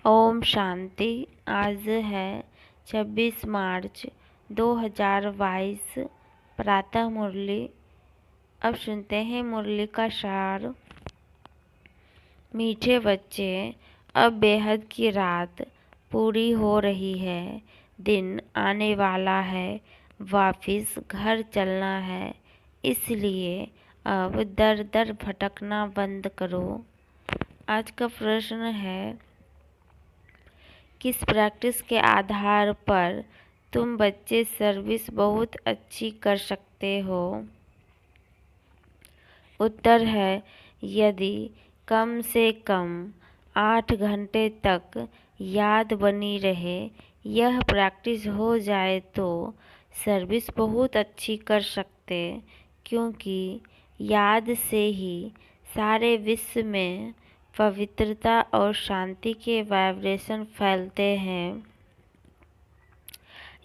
ओम शांति। आज है 26 मार्च 2022। प्रातः मुरली। अब सुनते हैं मुरली का सार। मीठे बच्चे, अब बेहद की रात पूरी हो रही है। दिन आने वाला है, वापिस घर चलना है। इसलिए अब दर दर भटकना बंद करो। आज का प्रश्न है, किस प्रैक्टिस के आधार पर तुम बच्चे सर्विस बहुत अच्छी कर सकते हो? उत्तर है, यदि कम से कम 8 घंटे तक याद बनी रहे, यह प्रैक्टिस हो जाए तो सर्विस बहुत अच्छी कर सकते, क्योंकि याद से ही सारे विश्व में पवित्रता और शांति के वाइब्रेशन फैलते हैं।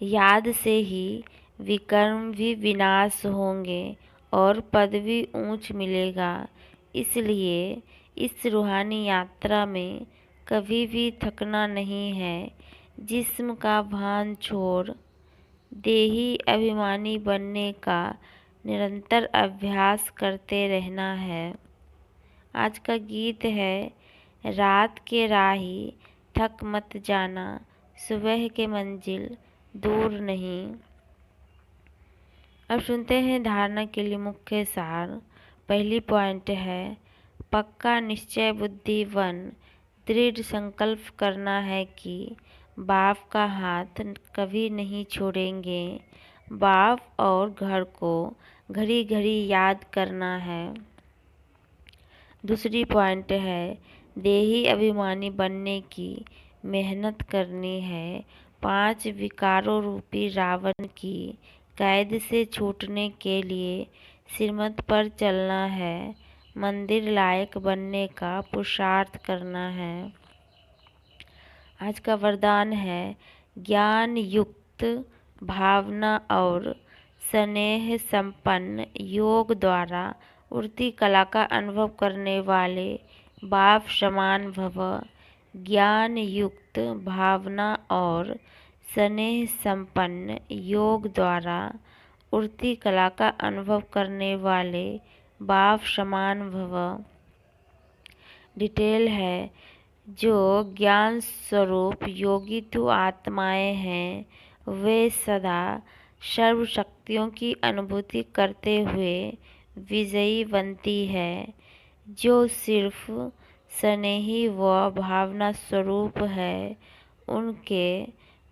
याद से ही विकर्म भी विनाश होंगे और पद भी ऊंच मिलेगा। इसलिए इस रूहानी यात्रा में कभी भी थकना नहीं है। जिस्म का भान छोड़ देही अभिमानी बनने का निरंतर अभ्यास करते रहना है। आज का गीत है, रात के राही थक मत जाना, सुबह के मंजिल दूर नहीं। अब सुनते हैं धारणा के लिए मुख्य सार। पहली पॉइंट है, पक्का निश्चय बुद्धिवन दृढ़ संकल्प करना है कि बाप का हाथ कभी नहीं छोड़ेंगे। बाप और घर को घड़ी घड़ी याद करना है। दूसरी पॉइंट है, देही अभिमानी बनने की मेहनत करनी है। 5 विकारों रूपी रावण की कैद से छूटने के लिए श्रीमत पर चलना है। मंदिर लायक बनने का पुरुषार्थ करना है। आज का वरदान है, ज्ञान युक्त भावना और स्नेह संपन्न योग द्वारा उड़ती कला का अनुभव करने वाले बाप समान भव। ज्ञान युक्त भावना और स्नेह संपन्न योग द्वारा उड़ती कला का अनुभव करने वाले बाप समान भव। डिटेल है, जो ज्ञान स्वरूप योगी तो आत्माएं हैं, वे सदा सर्व शक्तियों की अनुभूति करते हुए विजयी बनती है। जो सिर्फ स्नेही व भावना स्वरूप है, उनके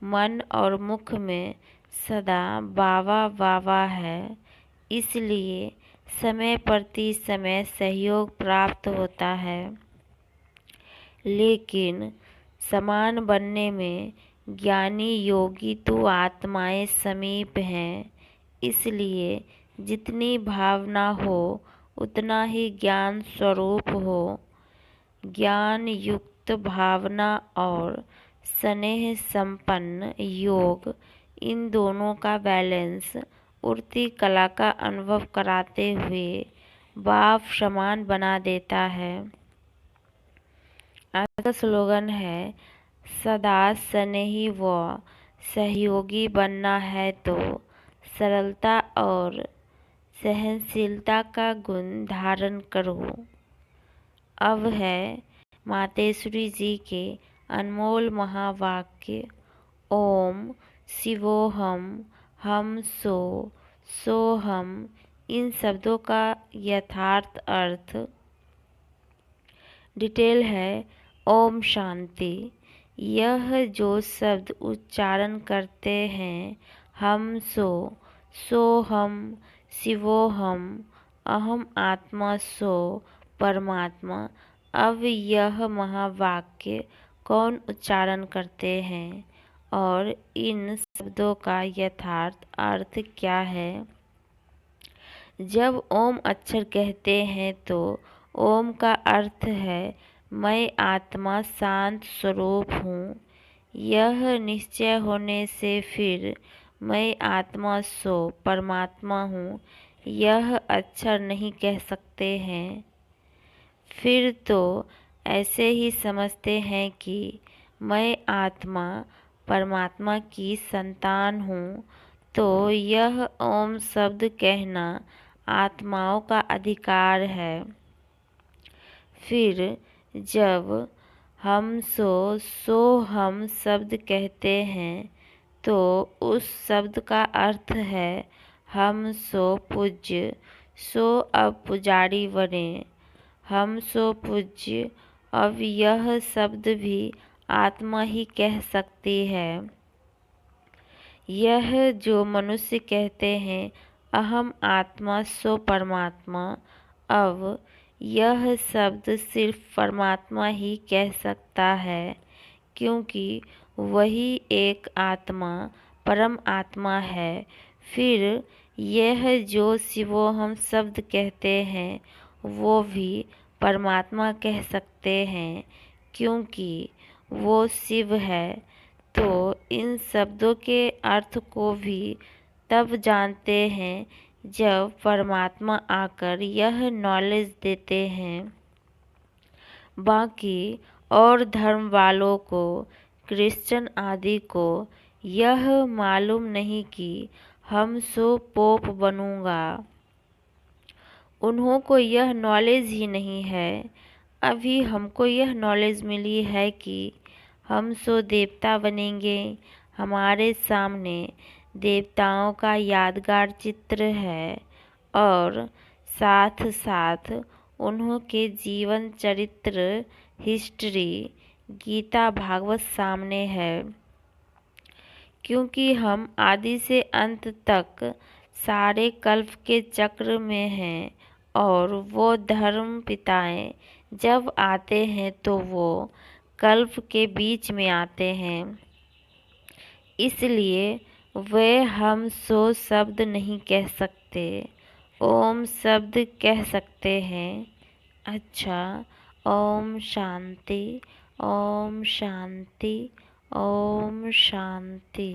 मन और मुख में सदा बाबा बाबा है। इसलिए समय प्रति समय सहयोग प्राप्त होता है। लेकिन समान बनने में ज्ञानी योगी तो आत्माएं समीप हैं। इसलिए जितनी भावना हो उतना ही ज्ञान स्वरूप हो। ज्ञान युक्त भावना और स्नेह संपन्न योग, इन दोनों का बैलेंस उड़ती कला का अनुभव कराते हुए बाप समान बना देता है। आज का स्लोगन है, सदा स्नेही व सहयोगी बनना है तो सरलता और सहनशीलता का गुण धारण करो। अब है मातेश्वरी जी के अनमोल महावाक्य। ओम शिवोहम हम सो हम। इन शब्दों का यथार्थ अर्थ। डिटेल है, ओम शांति। यह जो शब्द उच्चारण करते हैं, हम सो हम, शिवो हम, अहम आत्मा सो परमात्मा। अब यह महावाक्य कौन उच्चारण करते हैं और इन शब्दों का यथार्थ अर्थ क्या है? जब ओम अक्षर कहते हैं तो ओम का अर्थ है, मैं आत्मा शांत स्वरूप हूँ। यह निश्चय होने से फिर मैं आत्मा सो परमात्मा हूँ, यह अक्षर नहीं कह सकते हैं। फिर तो ऐसे ही समझते हैं कि मैं आत्मा परमात्मा की संतान हूँ, तो यह ओम शब्द कहना आत्माओं का अधिकार है। फिर जब हम सो हम शब्द कहते हैं, तो उस शब्द का अर्थ है हम सो पूज्य, सो अब पुजारी बने। हम सो पूज्य, अब यह शब्द भी आत्मा ही कह सकती है। यह जो मनुष्य कहते हैं अहम आत्मा सो परमात्मा, अब यह शब्द सिर्फ परमात्मा ही कह सकता है, क्योंकि वही एक आत्मा परम आत्मा है। फिर यह जो शिवोहम शब्द कहते हैं वो भी परमात्मा कह सकते हैं, क्योंकि वो शिव है। तो इन शब्दों के अर्थ को भी तब जानते हैं जब परमात्मा आकर यह नॉलेज देते हैं। बाकी और धर्म वालों को, क्रिश्चियन आदि को यह मालूम नहीं कि हम सो पोप बनूंगा। उन्हों को यह नॉलेज ही नहीं है। अभी हमको यह नॉलेज मिली है कि हम सो देवता बनेंगे। हमारे सामने देवताओं का यादगार चित्र है और साथ साथ उन्हों के जीवन चरित्र, हिस्ट्री, गीता भागवत सामने है। क्योंकि हम आदि से अंत तक सारे कल्प के चक्र में हैं और वो धर्म पिताएं जब आते हैं तो वो कल्प के बीच में आते हैं। इसलिए वे हम सो शब्द नहीं कह सकते, ओम शब्द कह सकते हैं। अच्छा, ओम शांति, ओम शांति, ओम शांति।